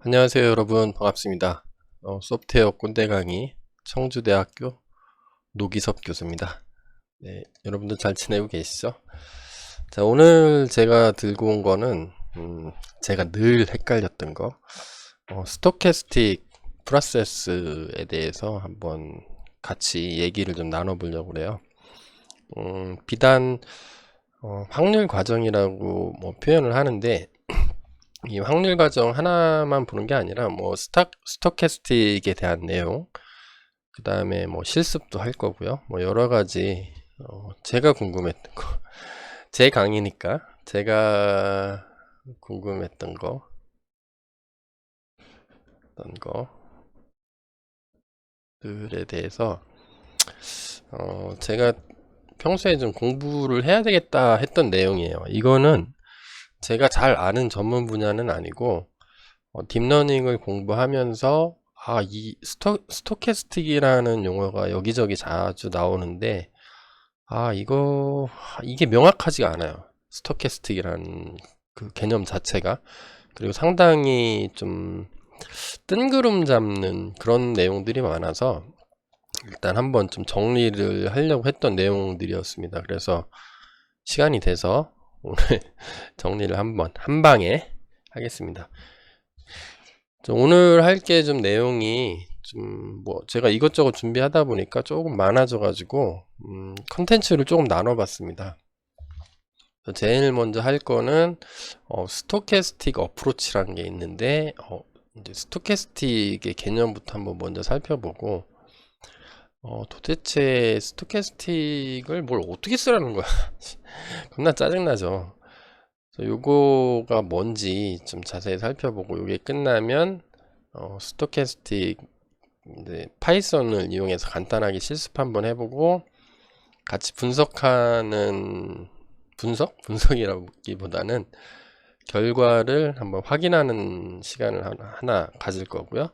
안녕하세요 여러분, 반갑습니다. 소프트웨어 꼰대 강의 청주대학교 노기섭 교수입니다. 네, 여러분들 잘 지내고 계시죠? 자, 오늘 제가 들고 온 거는 제가 늘 헷갈렸던 거 스토캐스틱 프로세스에 대해서 한번 같이 얘기를 좀 나눠보려고 그래요. 비단 확률 과정이라고 뭐 표현을 하는데, 이 확률 과정 하나만 보는 게 아니라 뭐 스토캐스틱에 대한 내용, 그 다음에 뭐 실습도 할 거고요. 뭐 여러 가지 제가 궁금했던 거, 제 강의니까 제가 궁금했던 거, 어떤 거들에 대해서 제가 평소에 좀 공부를 해야 되겠다 했던 내용이에요. 이거는 제가 잘 아는 전문 분야는 아니고 딥러닝을 공부하면서 이 스토캐스틱이라는 용어가 여기저기 자주 나오는데 이게 명확하지가 않아요. 스토캐스틱이라는 그 개념 자체가. 그리고 상당히 좀 뜬구름 잡는 그런 내용들이 많아서 일단 한번 좀 정리를 하려고 했던 내용들이었습니다. 그래서 시간이 돼서 오늘 정리를 한번 한 방에 하겠습니다. 오늘 할 게 좀 내용이 좀 뭐 제가 이것저것 준비하다 보니까 조금 많아져 가지고 컨텐츠를 조금 나눠 봤습니다. 제일 먼저 할 거는 스토캐스틱 어프로치라는 게 있는데 이제 스토캐스틱의 개념부터 한번 먼저 살펴보고 도대체 스토캐스틱을 뭘 어떻게 쓰라는 거야. 겁나 짜증나죠. 요거가 뭔지 좀 자세히 살펴보고, 요게 끝나면 스토캐스틱 이제 파이썬을 이용해서 간단하게 실습 한번 해보고, 같이 분석하는 분석이라기보다는 결과를 한번 확인하는 시간을 하나 가질 거고요.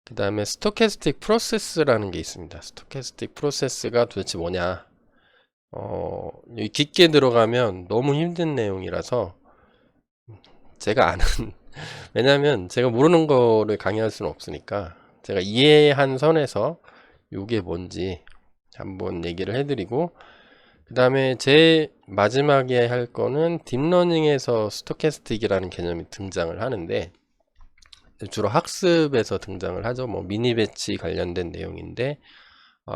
그 다음에 스토캐스틱 프로세스라는 게 있습니다. 스토캐스틱 프로세스가 도대체 뭐냐. 여기 깊게 들어가면 너무 힘든 내용이라서 제가 아는 왜냐면 제가 모르는 거를 강의할 수는 없으니까 제가 이해한 선에서 요게 뭔지 한번 얘기를 해드리고, 그 다음에 제 마지막에 할 거는 딥러닝에서 스토캐스틱이라는 개념이 등장을 하는데, 주로 학습에서 등장을 하죠. 뭐 미니 배치 관련된 내용인데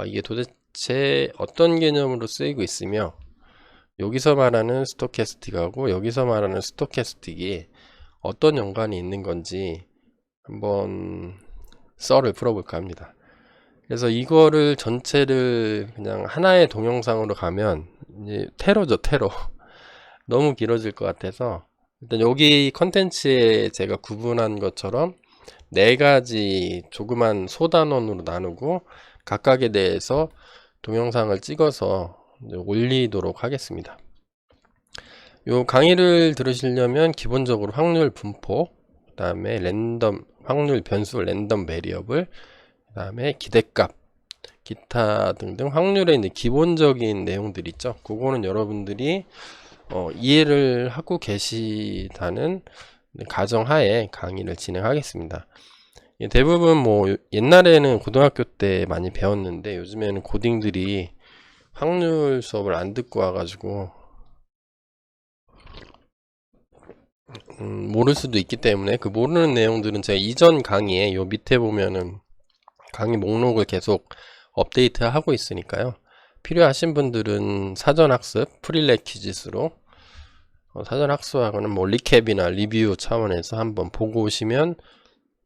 이게 도대체 어떤 개념으로 쓰이고 있으며, 여기서 말하는 스토캐스틱하고 여기서 말하는 스토캐스틱이 어떤 연관이 있는 건지 한번 썰을 풀어볼까 합니다. 그래서 이거를 전체를 그냥 하나의 동영상으로 가면 이제 테러죠, 테러. 너무 길어질 것 같아서 일단 여기 컨텐츠에 제가 구분한 것처럼 네 가지 조그만 소단원으로 나누고 각각에 대해서 동영상을 찍어서 올리도록 하겠습니다. 요 강의를 들으시려면 기본적으로 확률 분포, 그 다음에 랜덤 확률 변수 랜덤 베리어블, 그 다음에 기대값, 기타 등등 확률에 있는 기본적인 내용들 있죠. 그거는 여러분들이 이해를 하고 계시다는 가정하에 강의를 진행하겠습니다. 대부분 뭐 옛날에는 고등학교 때 많이 배웠는데 요즘에는 고딩들이 확률 수업을 안 듣고 와가지고 모를 수도 있기 때문에 그 모르는 내용들은 제가 이전 강의에 요 밑에 보면은 강의 목록을 계속 업데이트 하고 있으니까요. 필요하신 분들은 사전학습 프리레퀴짓으로 사전학습하고는 뭐 리캡이나 리뷰 차원에서 한번 보고 오시면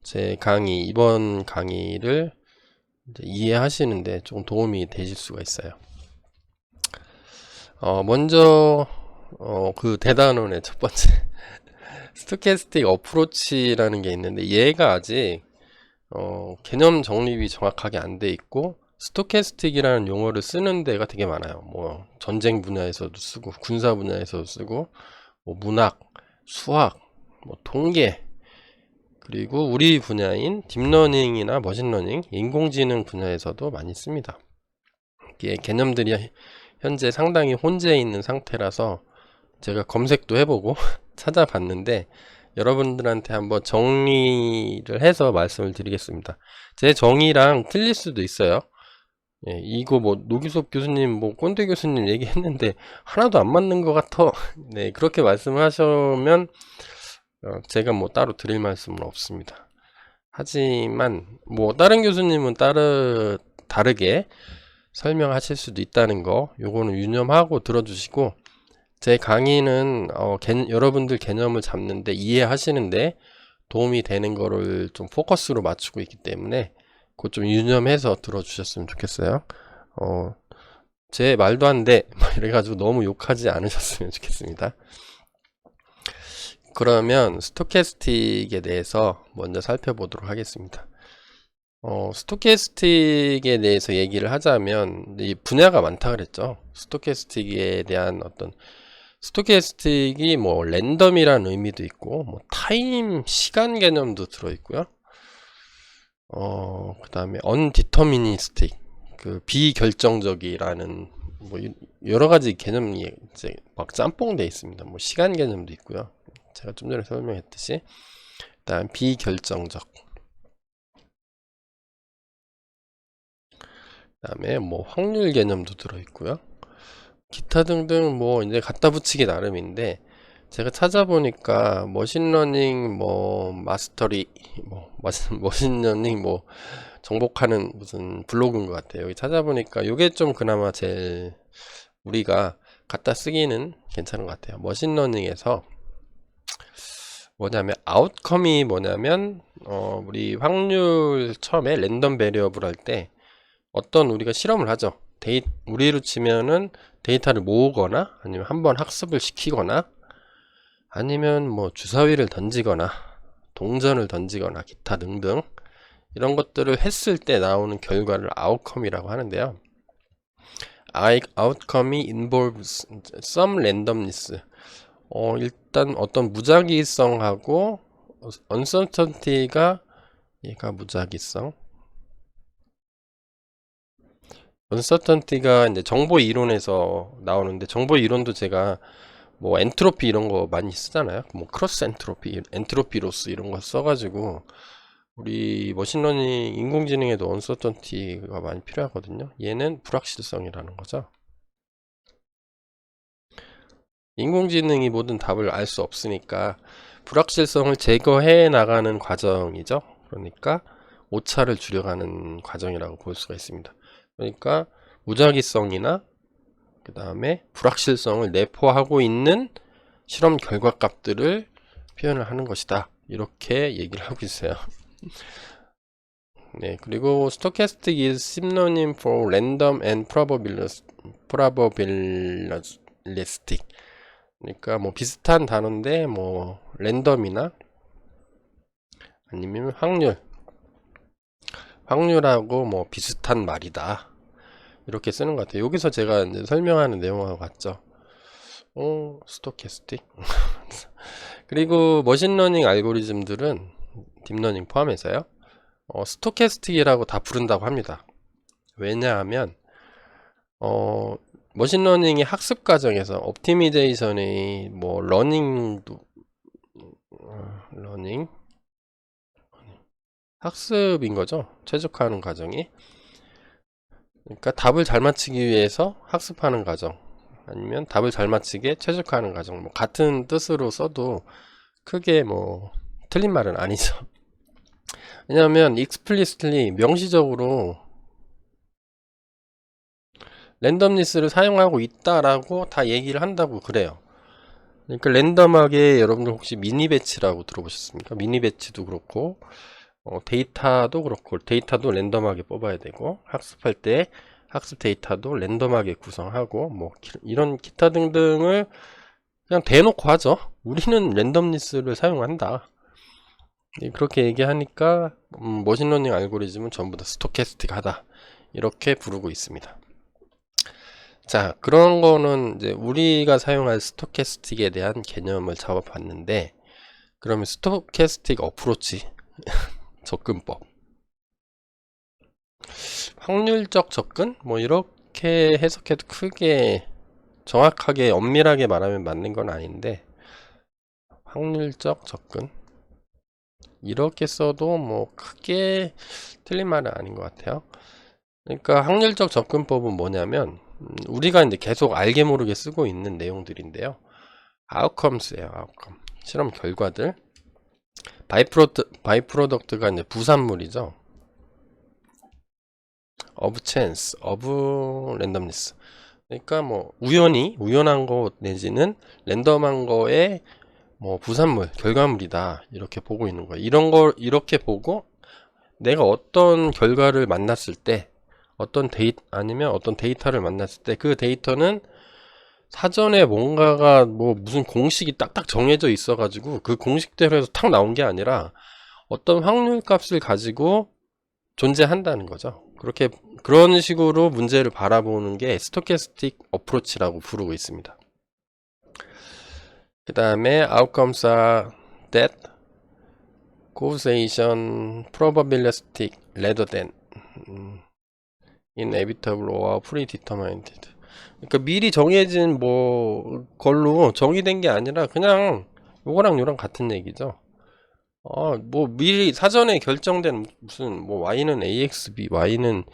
제 강의, 이번 강의를 이제 이해하시는데 조금 도움이 되실 수가 있어요. 먼저 그 대단원의 첫 번째 스토캐스틱 어프로치라는 게 있는데, 얘가 아직 개념 정립이 정확하게 안 돼 있고, 스토캐스틱이라는 용어를 쓰는 데가 되게 많아요. 뭐 전쟁 분야에서도 쓰고 군사 분야에서도 쓰고 뭐 문학, 수학, 뭐 통계, 그리고 우리 분야인 딥러닝이나 머신러닝, 인공지능 분야에서도 많이 씁니다. 이게 개념들이 현재 상당히 혼재해 있는 상태라서 제가 검색도 해보고 찾아봤는데 여러분들한테 한번 정리를 해서 말씀을 드리겠습니다. 제 정의랑 틀릴 수도 있어요. 예, 이거 뭐 노규섭 교수님, 뭐 꼰대 교수님 얘기했는데 하나도 안 맞는 것 같아. 네, 그렇게 말씀하시면 제가 뭐 따로 드릴 말씀은 없습니다. 하지만 뭐 다른 교수님은 다르게 설명하실 수도 있다는 거, 요거는 유념하고 들어주시고, 제 강의는 여러분들 개념을 잡는데 이해하시는데 도움이 되는 거를 좀 포커스로 맞추고 있기 때문에 그거 좀 유념해서 들어주셨으면 좋겠어요. 제 말도 안 돼 이래가지고 너무 욕하지 않으셨으면 좋겠습니다. 그러면 스토캐스틱에 대해서 먼저 살펴보도록 하겠습니다. 스토캐스틱에 대해서 얘기를 하자면 이 분야가 많다 그랬죠. 스토캐스틱에 대한 스토캐스틱이 뭐 랜덤이라는 의미도 있고 뭐 타임 시간 개념도 들어 있고요. 그 다음에 undeterministic 그 비결정적이라는 뭐 여러 가지 개념이 이제 막 짬뽕돼 있습니다. 뭐 시간 개념도 있고요. 제가 좀 전에 설명했듯이 일단 비결정적, 그다음에 뭐 확률 개념도 들어 있고요. 기타 등등 뭐 이제 갖다 붙이기 나름인데 제가 찾아보니까 머신러닝 뭐 마스터리 뭐 머신러닝 뭐 정복하는 무슨 블로그인 것 같아요. 여기 찾아보니까 이게 좀 그나마 제일 우리가 갖다 쓰기는 괜찮은 것 같아요. 머신러닝에서 뭐냐면 아웃컴이 뭐냐면 우리 확률 처음에 랜덤 베리어블 할 때 어떤 우리가 실험을 하죠. 우리로 치면은 데이터를 모으거나 아니면 한번 학습을 시키거나 아니면 뭐 주사위를 던지거나 동전을 던지거나 기타 등등 이런 것들을 했을 때 나오는 결과를 아웃컴이라고 하는데요. outcome이 involves some randomness. 일단 어떤 무작위성하고 uncertainty가 얘가 무작위성. uncertainty가 이제 정보 이론에서 나오는데 정보 이론도 제가 뭐 엔트로피 이런 거 많이 쓰잖아요. 뭐 크로스 엔트로피, 엔트로피 로스 이런 거 써가지고 우리 머신러닝 인공지능에도 uncertainty가 많이 필요하거든요. 얘는 불확실성이라는 거죠. 인공지능이 모든 답을 알 수 없으니까 불확실성을 제거해 나가는 과정이죠. 그러니까 오차를 줄여가는 과정이라고 볼 수가 있습니다. 그러니까 무작위성이나 그 다음에 불확실성을 내포하고 있는 실험 결과 값들을 표현을 하는 것이다. 이렇게 얘기를 하고 있어요. 네, 그리고 stochastic is synonym for random and probabilistic. 그러니까 뭐 비슷한 단어인데 뭐 랜덤이나 아니면 확률하고 뭐 비슷한 말이다. 이렇게 쓰는 것 같아요. 여기서 제가 이제 설명하는 내용하고 같죠. 스토캐스틱. 그리고 머신러닝 알고리즘들은 딥러닝 포함해서요. 스토캐스틱이라고 다 부른다고 합니다. 왜냐하면 머신러닝의 학습 과정에서 옵티미제이션이 뭐 러닝 학습인 거죠. 최적화하는 과정이. 그러니까 답을 잘 맞추기 위해서 학습하는 과정 아니면 답을 잘 맞추게 최적화하는 과정 뭐 같은 뜻으로 써도 크게 뭐 틀린 말은 아니죠. 왜냐하면 explicitly 명시적으로 랜덤리스를 사용하고 있다라고 다 얘기를 한다고 그래요. 그러니까 랜덤하게 여러분들 혹시 미니 배치라고 들어보셨습니까? 미니 배치도 그렇고 데이터도 그렇고 데이터도 랜덤하게 뽑아야 되고 학습할 때 학습 데이터도 랜덤하게 구성하고 뭐 이런 기타 등등을 그냥 대놓고 하죠. 우리는 랜덤리스를 사용한다. 그렇게 얘기하니까 머신러닝 알고리즘은 전부 다 스토캐스틱 하다 이렇게 부르고 있습니다. 자, 그런 거는 이제 우리가 사용할 스토캐스틱에 대한 개념을 잡아봤는데 그러면 스토캐스틱 어프로치 접근법 확률적 접근? 뭐 이렇게 해석해도 크게 정확하게 엄밀하게 말하면 맞는 건 아닌데 확률적 접근. 이렇게 써도 뭐 크게 틀린 말은 아닌 것 같아요. 그러니까 확률적 접근법은 뭐냐면 우리가 이제 계속 알게 모르게 쓰고 있는 내용들인데요. outcomes예요. outcome. 실험 결과들. 바이프로덕트가 이제 부산물이죠. of chance, of randomness. 그러니까 뭐 우연한 거 내지는 랜덤한 거에 뭐 부산물, 결과물이다 이렇게 보고 있는 거예요. 이런 걸 이렇게 보고 내가 어떤 결과를 만났을 때 어떤 데이터를 만났을 때 그 데이터는 사전에 뭔가가 뭐 무슨 공식이 딱딱 정해져 있어 가지고 그 공식대로 해서 탁 나온 게 아니라 어떤 확률 값을 가지고 존재한다는 거죠. 그런 식으로 문제를 바라보는 게 스토캐스틱 어프로치라고 부르고 있습니다. 그 다음에 outcomes are that causation probabilistic rather than inevitable or predetermined. 그러니까 미리 정해진 뭐 걸로 정의된 게 아니라 그냥 요거랑 요랑 같은 얘기죠. 뭐 미리 사전에 결정된 무슨 뭐 y는 axb, y는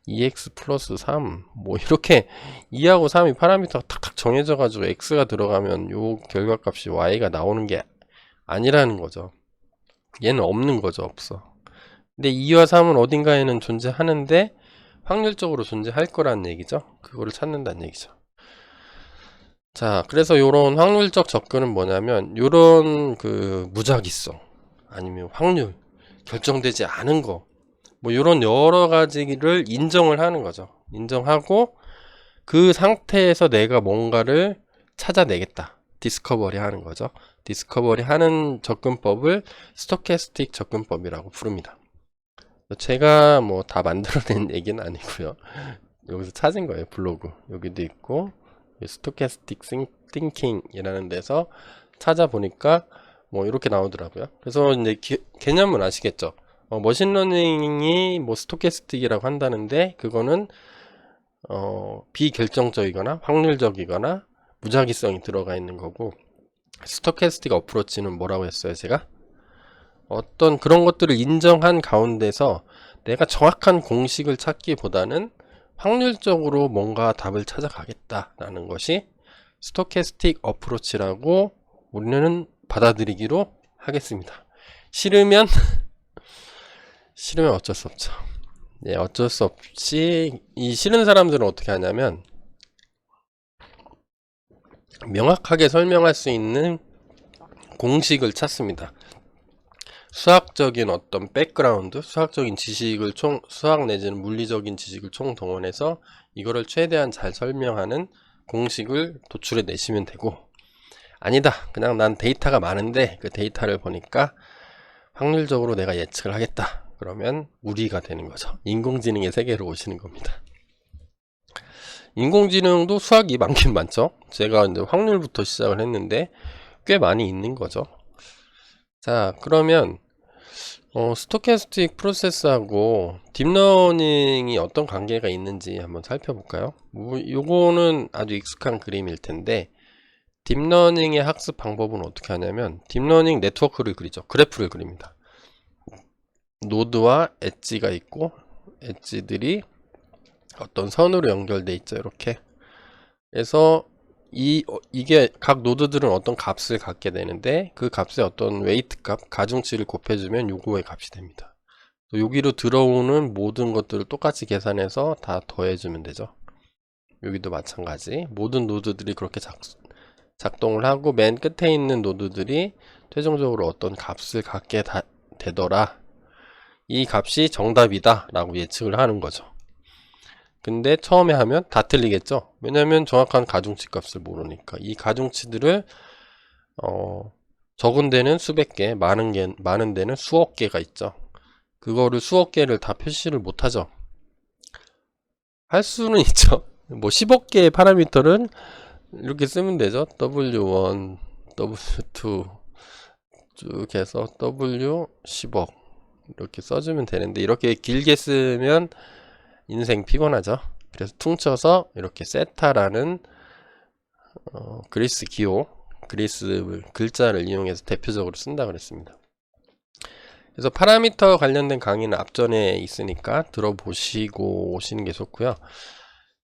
2x 플러스 3, 뭐 이렇게 2하고 3이 파라미터가 탁탁 정해져 가지고 x가 들어가면 요 결과값이 y가 나오는 게 아니라는 거죠. 얘는 없는 거죠. 없어. 근데 2와 3은 어딘가에는 존재하는데 확률적으로 존재할 거라는 얘기죠. 그거를 찾는다는 얘기죠. 자, 그래서 요런 확률적 접근은 뭐냐면 요런 그 무작위성 아니면 확률, 결정되지 않은 거, 뭐 요런 여러 가지를 인정을 하는 거죠. 인정하고 그 상태에서 내가 뭔가를 찾아내겠다. 디스커버리 하는 거죠. 디스커버리 하는 접근법을 스토캐스틱 접근법이라고 부릅니다. 제가 뭐 다 만들어낸 얘기는 아니고요. 여기서 찾은 거예요. 블로그 여기도 있고 스토캐스틱 띵킹이라는 데서 찾아보니까 뭐 이렇게 나오더라고요. 그래서 이제 개념은 아시겠죠? 머신러닝이 뭐 스토캐스틱이라고 한다는데 그거는 비결정적이거나 확률적이거나 무작위성이 들어가 있는 거고, 스토캐스틱 어프로치는 뭐라고 했어요? 제가 어떤 그런 것들을 인정한 가운데서 내가 정확한 공식을 찾기보다는 확률적으로 뭔가 답을 찾아가겠다라는 것이 스토캐스틱 어프로치라고 우리는 받아들이기로 하겠습니다. 싫으면 어쩔 수 없죠. 네, 어쩔 수 없이 이 싫은 사람들은 어떻게 하냐면 명확하게 설명할 수 있는 공식을 찾습니다. 수학적인 어떤 백그라운드, 수학적인 지식을 수학 내지는 물리적인 지식을 총동원해서 이거를 최대한 잘 설명하는 공식을 도출해 내시면 되고, 아니다, 그냥 난 데이터가 많은데 그 데이터를 보니까 확률적으로 내가 예측을 하겠다, 그러면 무리가 되는 거죠. 인공지능의 세계로 오시는 겁니다. 인공지능도 수학이 많긴 많죠. 제가 이제 확률부터 시작을 했는데 꽤 많이 있는 거죠. 자, 그러면 스토캐스틱 프로세스하고 딥러닝이 어떤 관계가 있는지 한번 살펴볼까요? 요거는 아주 익숙한 그림일 텐데, 딥러닝의 학습 방법은 어떻게 하냐면 딥러닝 네트워크를 그리죠. 그래프를 그립니다. 노드와 엣지가 있고 엣지들이 어떤 선으로 연결돼 있죠. 이렇게. 그래서 이게 각 노드들은 어떤 값을 갖게 되는데 그 값에 어떤 웨이트 값, 가중치를 곱해주면 요거의 값이 됩니다. 여기로 들어오는 모든 것들을 똑같이 계산해서 다 더해주면 되죠. 여기도 마찬가지. 모든 노드들이 그렇게 작동을 하고 맨 끝에 있는 노드들이 최종적으로 어떤 값을 갖게 되더라. 이 값이 정답이다 라고 예측을 하는 거죠. 근데 처음에 하면 다 틀리겠죠. 왜냐면 정확한 가중치 값을 모르니까. 이 가중치들을 적은 데는 수백 개, 많은 데는 수억 개가 있죠. 그거를 수억 개를 다 표시를 못하죠. 할 수는 있죠. 뭐 10억 개의 파라미터는 이렇게 쓰면 되죠. W1, W2 쭉 해서 W 10억 이렇게 써주면 되는데, 이렇게 길게 쓰면 인생 피곤하죠. 그래서 퉁쳐서 이렇게 세타라는 그리스 기호 그리스 글자를 이용해서 대표적으로 쓴다 그랬습니다. 그래서 파라미터 관련된 강의는 앞전에 있으니까 들어보시고 오시는 게 좋고요.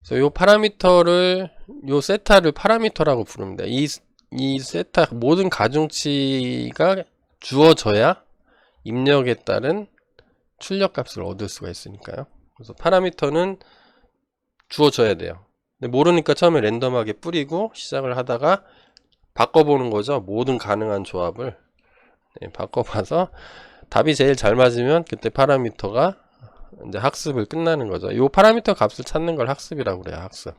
그래서 요 파라미터를, 요 세타를 파라미터라고 부릅니다. 이 세타 모든 가중치가 주어져야 입력에 따른 출력값을 얻을 수가 있으니까요. 그래서 파라미터는 주어져야 돼요. 근데 모르니까 처음에 랜덤하게 뿌리고 시작을 하다가 바꿔보는 거죠. 모든 가능한 조합을 바꿔봐서 답이 제일 잘 맞으면 그때 파라미터가 이제 학습을 끝나는 거죠. 이 파라미터 값을 찾는 걸 학습이라고 그래요. 학습.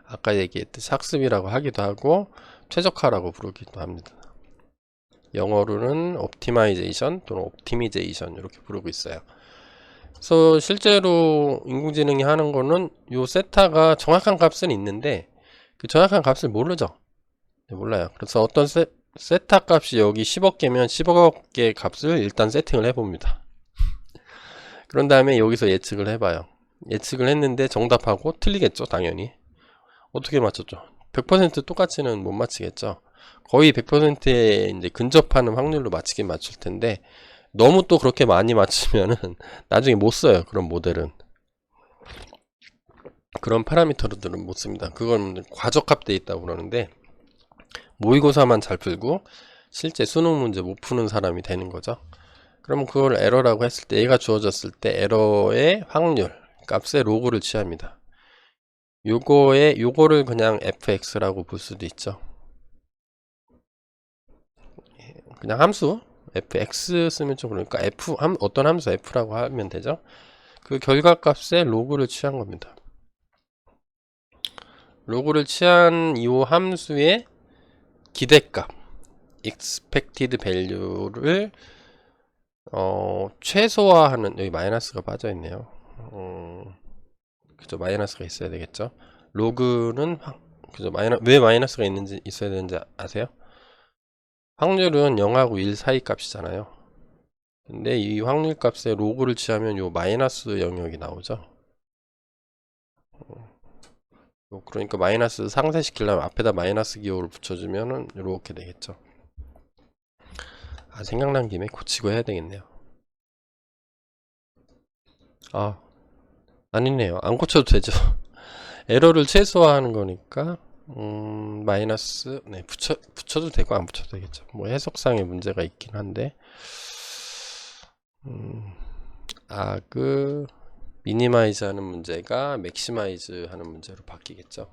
아까 얘기했듯이 학습이라고 하기도 하고 최적화라고 부르기도 합니다. 영어로는 옵티마이제이션 또는 옵티미제이션 이렇게 부르고 있어요. 그래서 실제로 인공지능이 하는 거는 요 세타가 정확한 값은 있는데 그 정확한 값을 모르죠. 몰라요. 그래서 어떤 세타 값이 여기 10억 개면 10억 개 값을 일단 세팅을 해봅니다. 그런 다음에 여기서 예측을 해봐요. 예측을 했는데 정답하고 틀리겠죠, 당연히. 어떻게 맞췄죠? 100% 똑같이는 못 맞히겠죠. 거의 100%에 이제 근접하는 확률로 맞히긴 맞출 텐데 너무 또 그렇게 많이 맞추면은 나중에 못 써요. 그런 모델은. 그런 파라미터들은 못 씁니다. 그건 과적합돼 있다고 그러는데 모의고사만 잘 풀고 실제 수능 문제 못 푸는 사람이 되는 거죠. 그러면 그걸 에러라고 했을 때 얘가 주어졌을 때 에러의 확률 값의 로그를 취합니다. 요거를 그냥 fx라고 볼 수도 있죠. 그냥 함수 fx 쓰면 좀 그러니까 어떤 함수 f라고 하면 되죠. 그 결과값의 로그를 취한 겁니다. 로그를 취한 이 함수의 기대값 expected value를 최소화하는, 여기 마이너스가 빠져 있네요. 그죠, 마이너스가 있어야 되겠죠. 로그는 그죠, 왜 마이너스가 있어야 되는지 아세요? 확률은 0하고 1 사이 값이잖아요. 근데 이 확률 값에 로그를 취하면 요 마이너스 영역이 나오죠. 그러니까 마이너스 상쇄시키려면 앞에다 마이너스 기호를 붙여주면은 이렇게 되겠죠. 생각난 김에 고치고 해야 되겠네요. 아니네요. 안 고쳐도 되죠. 에러를 최소화하는 거니까 마이너스 붙여도 되고 안 붙여도 되겠죠. 뭐 해석상의 문제가 있긴 한데 미니마이즈 하는 문제가 맥시마이즈 하는 문제로 바뀌겠죠.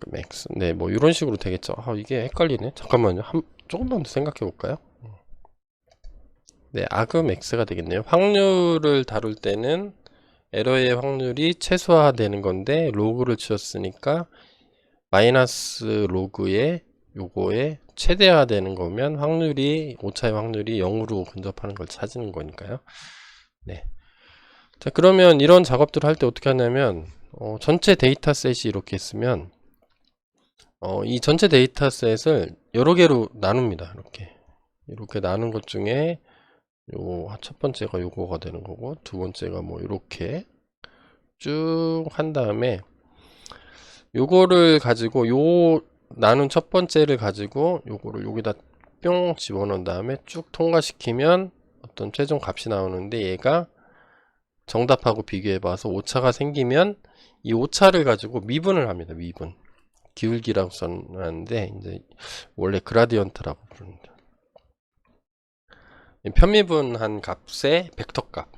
맥스. 네, 뭐 이런 식으로 되겠죠. 이게 헷갈리네. 잠깐만요. 조금만 더 생각해 볼까요? 네, 맥스가 되겠네요. 확률을 다룰 때는 에러의 확률이 최소화되는 건데 로그를 주었으니까 마이너스 로그에 요거에 최대화되는 거면 오차의 확률이 0으로 근접하는 걸 찾는 거니까요. 네. 자, 그러면 이런 작업들을 할 때 어떻게 하냐면 전체 데이터셋이 이렇게 있으면 이 전체 데이터셋을 여러 개로 나눕니다. 이렇게 나눈 것 중에 첫 번째가 요거가 되는 거고 두 번째가 뭐 이렇게 쭉 한 다음에 요거를 가지고 나눈 첫 번째를 가지고 요거를 여기다 뿅 집어넣은 다음에 쭉 통과시키면 어떤 최종 값이 나오는데 얘가 정답하고 비교해 봐서 오차가 생기면 이 오차를 가지고 미분을 합니다. 미분. 기울기라고 써놨는데 이제 원래 그라디언트라고 부릅니다. 편미분한 값의 벡터 값.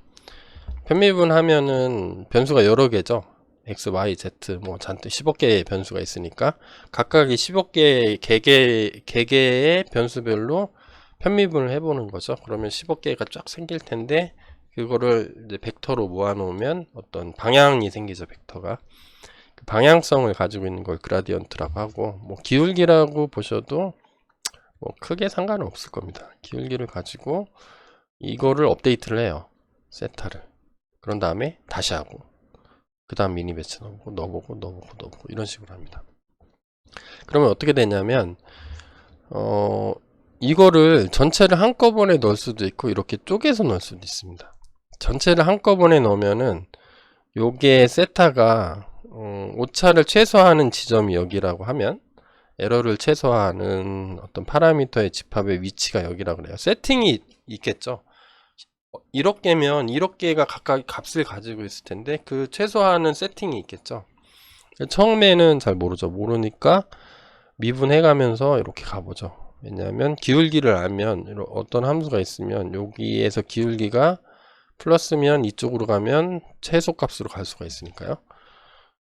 편미분하면은 변수가 여러 개죠. x, y, z 뭐 잔뜩 10억 개의 변수가 있으니까 각각이 10억 개의 개개의 변수별로 편미분을 해보는 거죠. 그러면 10억 개가 쫙 생길 텐데 그거를 이제 벡터로 모아놓으면 어떤 방향이 생기죠. 벡터가 그 방향성을 가지고 있는 걸 그라디언트라고 하고 뭐 기울기라고 보셔도 뭐 크게 상관은 없을 겁니다. 기울기를 가지고 이거를 업데이트를 해요. 세타를. 그런 다음에 다시 하고 그 다음 미니 배치 넣어보고 이런 식으로 합니다. 그러면 어떻게 되냐면 이거를 전체를 한꺼번에 넣을 수도 있고 이렇게 쪼개서 넣을 수도 있습니다. 전체를 한꺼번에 넣으면은 요게 세타가 오차를 최소화하는 지점이 여기라고 하면 에러를 최소화하는 어떤 파라미터의 집합의 위치가 여기라고 그래요. 세팅이 있겠죠. 1억 개면 1억 개가 각각 값을 가지고 있을 텐데 그 최소화하는 세팅이 있겠죠. 처음에는 잘 모르죠. 모르니까 미분해 가면서 이렇게 가보죠. 왜냐하면 기울기를 알면 어떤 함수가 있으면 여기에서 기울기가 플러스면 이쪽으로 가면 최소값으로 갈 수가 있으니까요.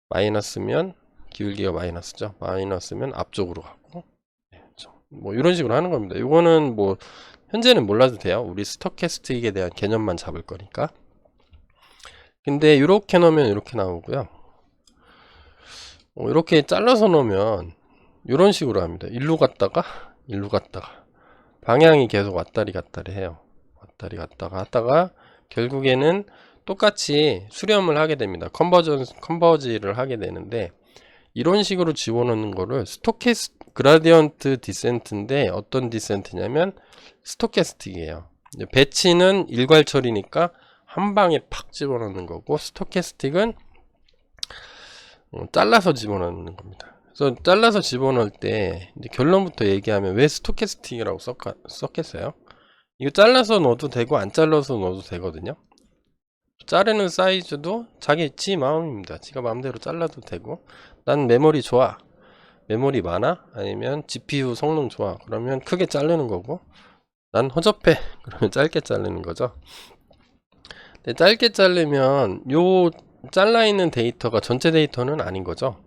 마이너스면 기울기가 마이너스죠. 마이너스면 앞쪽으로 가고 뭐 이런 식으로 하는 겁니다. 이거는 뭐 현재는 몰라도 돼요. 우리 스토캐스틱에 대한 개념만 잡을 거니까. 근데 이렇게 넣으면 이렇게 나오고요. 이렇게 잘라서 넣으면 이런 식으로 합니다. 일로 갔다가 일로 갔다가 방향이 계속 왔다리 갔다리 해요. 왔다리 갔다가 하다가 결국에는 똑같이 수렴을 하게 됩니다. 컨버지를 하게 되는데 이런 식으로 집어넣는 거를 그라디언트 디센트인데 어떤 디센트냐면 스토캐스틱이에요. 배치는 일괄 처리니까 한 방에 팍 집어넣는 거고 스토캐스틱은 잘라서 집어넣는 겁니다. 그래서 잘라서 집어넣을 때 이제 결론부터 얘기하면 왜 스토캐스틱이라고 썼겠어요? 이거 잘라서 넣어도 되고 안 잘라서 넣어도 되거든요. 자르는 사이즈도 지 마음입니다. 지가 마음대로 잘라도 되고 난 메모리 좋아, 메모리 많아, 아니면 GPU 성능 좋아 그러면 크게 자르는 거고 난 허접해 그러면 짧게 자르는 거죠. 근데 짧게 자르면 요 잘라있는 데이터가 전체 데이터는 아닌 거죠.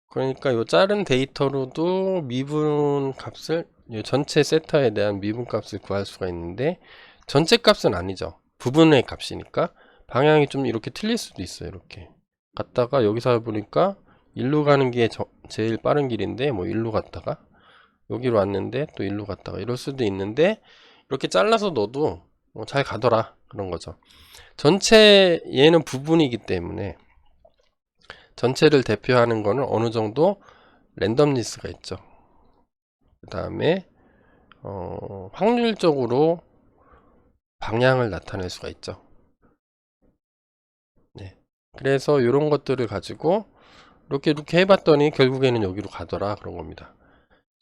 그러니까 요 자른 데이터로도 미분 값을 전체 세타에 대한 미분 값을 구할 수가 있는데 전체 값은 아니죠. 부분의 값이니까 방향이 좀 이렇게 틀릴 수도 있어요. 이렇게 갔다가 여기서 보니까 일로 가는 게 제일 빠른 길인데 뭐 일로 갔다가 여기로 왔는데 또 일로 갔다가 이럴 수도 있는데 이렇게 잘라서 넣어도 잘 가더라 그런 거죠. 전체 얘는 부분이기 때문에 전체를 대표하는 거는 어느 정도 랜덤리스가 있죠. 그 다음에 확률적으로 방향을 나타낼 수가 있죠. 네. 그래서 이런 것들을 가지고 이렇게 해봤더니 결국에는 여기로 가더라 그런 겁니다.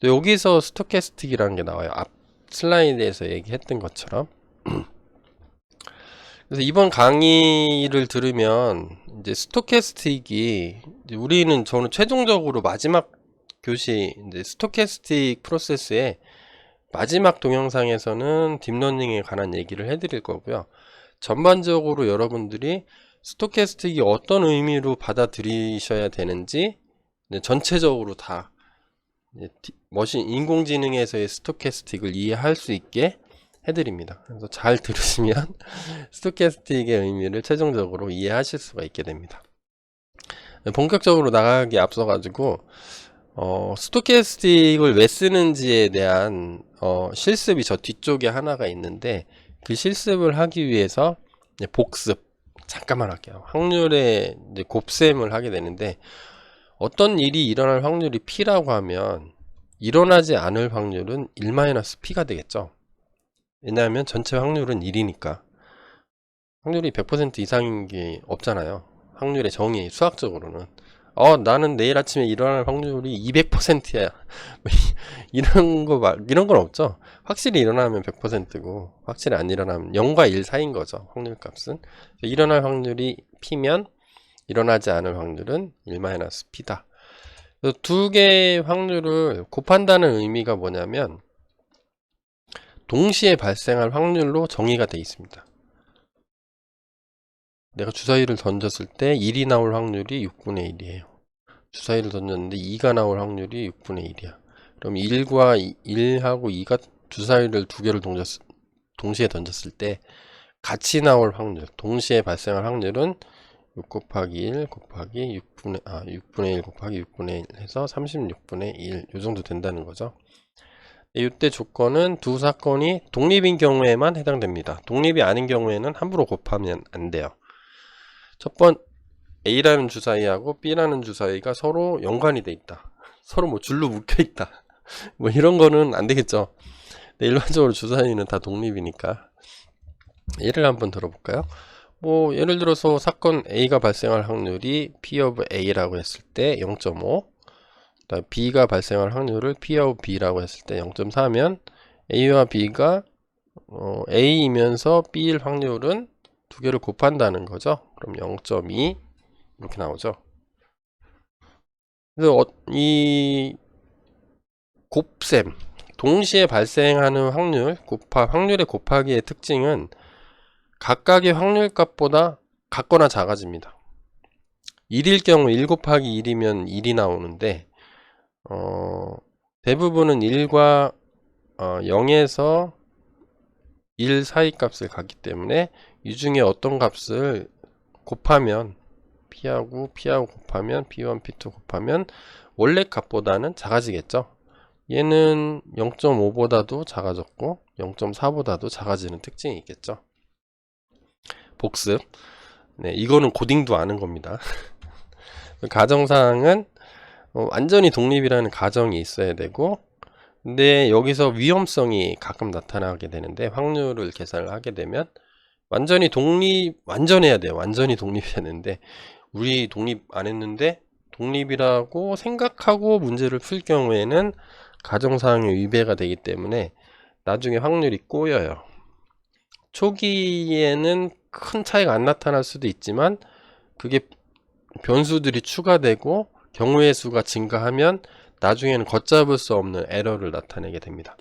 또 여기서 스토캐스틱이라는 게 나와요. 앞 슬라이드에서 얘기했던 것처럼. 그래서 이번 강의를 들으면 이제 스토캐스틱이 저는 최종적으로 마지막 교시 이제 스토캐스틱 프로세스의 마지막 동영상에서는 딥러닝에 관한 얘기를 해드릴 거고요. 전반적으로 여러분들이 스토캐스틱이 어떤 의미로 받아들이셔야 되는지 전체적으로 다 인공지능에서의 스토캐스틱을 이해할 수 있게 해드립니다. 그래서 잘 들으시면 스토캐스틱의 의미를 최종적으로 이해하실 수가 있게 됩니다. 본격적으로 나가기 앞서 가지고 스토캐스틱을 왜 쓰는지에 대한 실습이 저 뒤쪽에 하나가 있는데 그 실습을 하기 위해서 복습 잠깐만 할게요. 확률의 곱셈을 하게 되는데 어떤 일이 일어날 확률이 P라고 하면 일어나지 않을 확률은 1-P가 되겠죠. 왜냐하면 전체 확률은 1이니까 확률이 100% 이상인 게 없잖아요. 확률의 정의 수학적으로는 나는 내일 아침에 일어날 확률이 200%야 이런 건 없죠. 확실히 일어나면 100%고 확실히 안 일어나면 0과 1 사이인 거죠. 확률 값은 일어날 확률이 P면 일어나지 않을 확률은 1-P다. 두 개의 확률을 곱한다는 의미가 뭐냐면 동시에 발생할 확률로 정의가 되어 있습니다. 내가 주사위를 던졌을 때 1이 나올 확률이 6분의 1이에요. 주사위를 던졌는데 2가 나올 확률이 6분의 1이야. 그럼 1하고 2가 주사위를 두 개를 동시에 던졌을 때 같이 나올 확률, 동시에 발생할 확률은 6 곱하기 1 곱하기 6분의 1 곱하기 6분의 1 해서 36분의 1 요 정도 된다는 거죠. 이때 조건은 두 사건이 독립인 경우에만 해당됩니다. 독립이 아닌 경우에는 함부로 곱하면 안 돼요. 첫 번 A라는 주사위하고 B라는 주사위가 서로 연관이 돼 있다. 서로 뭐 줄로 묶여 있다. 뭐 이런 거는 안 되겠죠. 근데 일반적으로 주사위는 다 독립이니까. 예를 한번 들어볼까요? 뭐 예를 들어서 사건 A가 발생할 확률이 P of A라고 했을 때 0.5, 그다음 B가 발생할 확률을 P of B라고 했을 때 0.4면 A와 B가 A이면서 B일 확률은 두 개를 곱한다는 거죠. 그럼 0.2 이렇게 나오죠. 그래서 이 곱셈, 동시에 발생하는 확률, 확률의 곱하기의 특징은 각각의 확률값보다 같거나 작아집니다. 1일 경우 1 곱하기 1이면 1이 나오는데 대부분은 1과 0에서 1 사이 값을 갖기 때문에 이 중에 어떤 값을 곱하면 P하고 곱하면 P1, P2 곱하면 원래 값보다는 작아지겠죠. 얘는 0.5보다도 작아졌고 0.4보다도 작아지는 특징이 있겠죠. 복습. 네, 이거는 고딩도 아는 겁니다. 가정사항은 완전히 독립이라는 가정이 있어야 되고, 근데 여기서 위험성이 가끔 나타나게 되는데 확률을 계산을 하게 되면 완전해야 돼요. 완전히 독립해야 되는데 우리 독립 안 했는데 독립이라고 생각하고 문제를 풀 경우에는 가정사항의 위배가 되기 때문에 나중에 확률이 꼬여요. 초기에는 큰 차이가 안 나타날 수도 있지만 그게 변수들이 추가되고 경우의 수가 증가하면 나중에는 걷잡을 수 없는 에러를 나타내게 됩니다.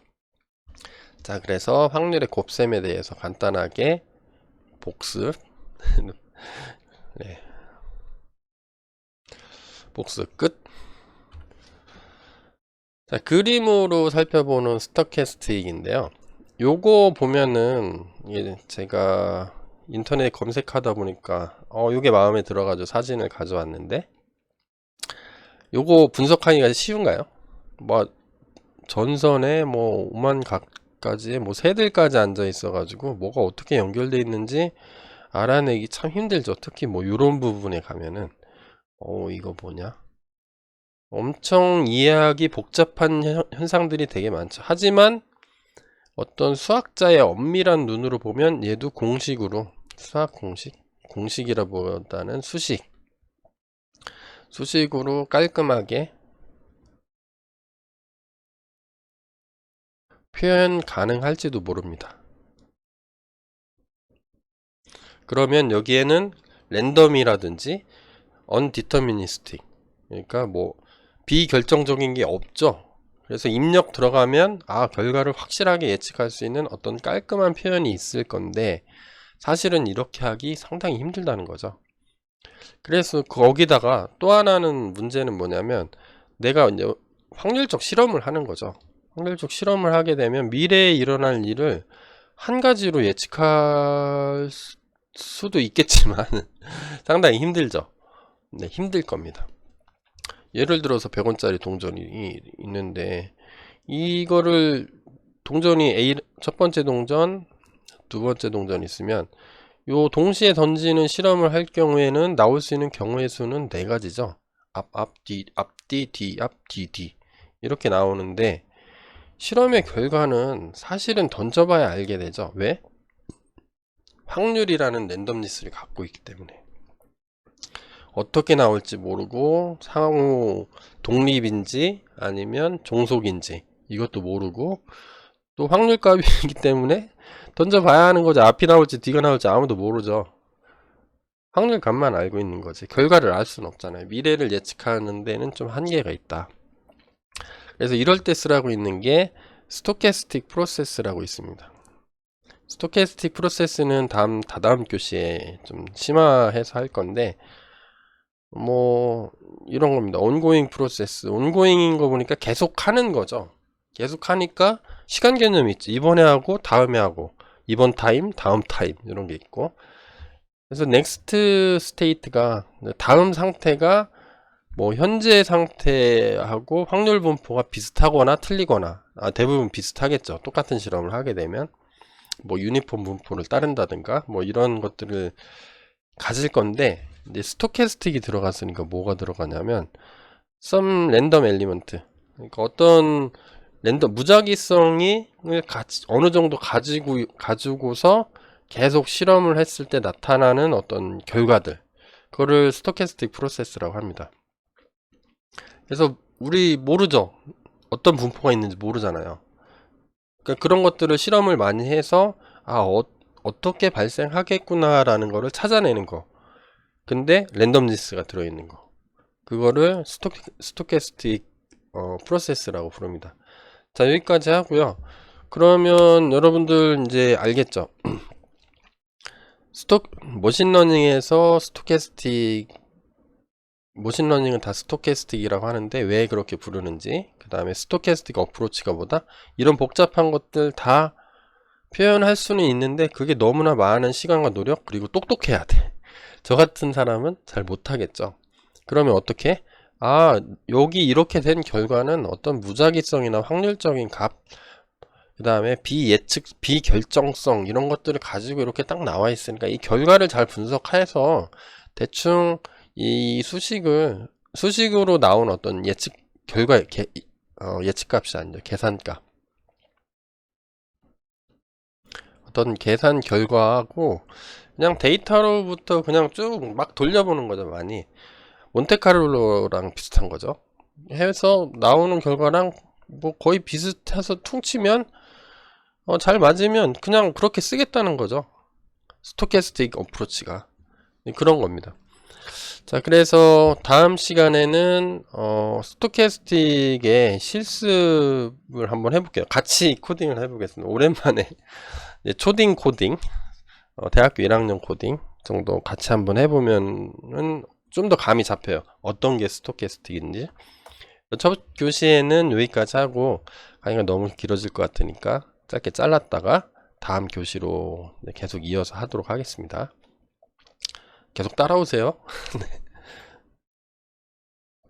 자, 그래서 확률의 곱셈에 대해서 간단하게 복습. 네. 복습 끝. 자, 그림으로 살펴보는 스토캐스틱인데요. 요거 보면은 제가 인터넷 검색하다 보니까 요게 마음에 들어가지고 사진을 가져왔는데, 요거 분석하기가 쉬운가요? 뭐 전선에 뭐 5만 각까지의 뭐 새들까지 앉아 있어 가지고 뭐가 어떻게 연결되어 있는지 알아내기 참 힘들죠. 특히 뭐 이런 부분에 가면은 이거 뭐냐, 엄청 이해하기 복잡한 현상들이 되게 많죠. 하지만 어떤 수학자의 엄밀한 눈으로 보면 얘도 공식으로, 수학 공식이라보다는 수식으로 깔끔하게 표현 가능할지도 모릅니다. 그러면 여기에는 랜덤이라든지 undeterministic, 그러니까 뭐 비결정적인 게 없죠. 그래서 입력 들어가면 결과를 확실하게 예측할 수 있는 어떤 깔끔한 표현이 있을 건데 사실은 이렇게 하기 상당히 힘들다는 거죠. 그래서 거기다가 또 하나는 문제는 뭐냐면 내가 이제 확률적 실험을 하는 거죠. 확률적 실험을 하게 되면 미래에 일어날 일을 한 가지로 예측할 수도 있겠지만 상당히 힘들죠. 네, 힘들 겁니다. 예를 들어서 100원짜리 동전이 있는데 이거를 동전이 첫 번째 동전, 두 번째 동전이 있으면 요 동시에 던지는 실험을 할 경우에는 나올 수 있는 경우의 수는 4가지죠. 앞, 뒤, 뒤, 뒤 이렇게 나오는데 실험의 결과는 사실은 던져봐야 알게 되죠. 왜? 확률이라는 랜덤니스를 갖고 있기 때문에 어떻게 나올지 모르고 상호 독립인지 아니면 종속인지 이것도 모르고 또 확률값이기 때문에 던져봐야 하는 거죠. 앞이 나올지 뒤가 나올지 아무도 모르죠. 확률값만 알고 있는 거지 결과를 알 수는 없잖아요. 미래를 예측하는 데는 좀 한계가 있다. 그래서 이럴 때 쓰라고 있는 게 스토캐스틱 프로세스라고 있습니다. 스토캐스틱 프로세스는 다다음 교시에 좀 심화해서 할 건데 뭐 이런 겁니다. 온고잉 프로세스. 온고잉인 거 보니까 계속 하는 거죠. 계속 하니까 시간 개념이 있지. 이번에 하고 다음에 하고 이번 타임 다음 타임 이런 게 있고, 그래서 넥스트 스테이트가 다음 상태가 뭐 현재 상태하고 확률 분포가 비슷하거나 틀리거나 대부분 비슷하겠죠. 똑같은 실험을 하게 되면 뭐 유니폼 분포를 따른다든가 뭐 이런 것들을 가질 건데, 이제 스토캐스틱이 들어갔으니까 뭐가 들어가냐면 some random element. 그러니까 어떤 랜덤 무작위성이 어느 정도 가지고서 계속 실험을 했을 때 나타나는 어떤 결과들, 그거를 스토캐스틱 프로세스라고 합니다. 그래서 우리 모르죠. 어떤 분포가 있는지 모르잖아요. 그러니까 그런 것들을 실험을 많이 해서 어떻게 발생하겠구나 라는 거를 찾아내는 거. 근데 랜덤니스가 들어있는 거, 그거를 스토캐스틱 프로세스라고 부릅니다. 자, 여기까지 하고요. 그러면 여러분들 이제 알겠죠? 머신러닝에서 머신러닝은 다 스토캐스틱이라고 하는데 왜 그렇게 부르는지, 그 다음에 스토캐스틱 어프로치가 뭐다, 이런 복잡한 것들 다 표현할 수는 있는데 그게 너무나 많은 시간과 노력, 그리고 똑똑해야 돼. 저 같은 사람은 잘 못하겠죠. 그러면 어떻게? 여기 이렇게 된 결과는 어떤 무작위성이나 확률적인 값, 그 다음에 비결정성, 이런 것들을 가지고 이렇게 딱 나와 있으니까 이 결과를 잘 분석해서 대충 이 수식으로 나온 어떤 예측값이 아니죠. 계산값. 어떤 계산 결과하고 그냥 데이터로부터 그냥 쭉 막 돌려보는 거죠. 많이 몬테카를로랑 비슷한 거죠. 해서 나오는 결과랑 뭐 거의 비슷해서 퉁치면 잘 맞으면 그냥 그렇게 쓰겠다는 거죠. 스토캐스틱 어프로치가 그런 겁니다. 자, 그래서 다음 시간에는 스토캐스틱의 실습을 한번 해볼게요. 같이 코딩을 해보겠습니다. 오랜만에 초딩 코딩, 대학교 1학년 코딩 정도 같이 한번 해보면은 좀 더 감이 잡혀요. 어떤 게 스토캐스틱인지. 첫 교시에는 여기까지 하고, 강의가 너무 길어질 것 같으니까 짧게 잘랐다가 다음 교시로 계속 이어서 하도록 하겠습니다. 계속 따라오세요.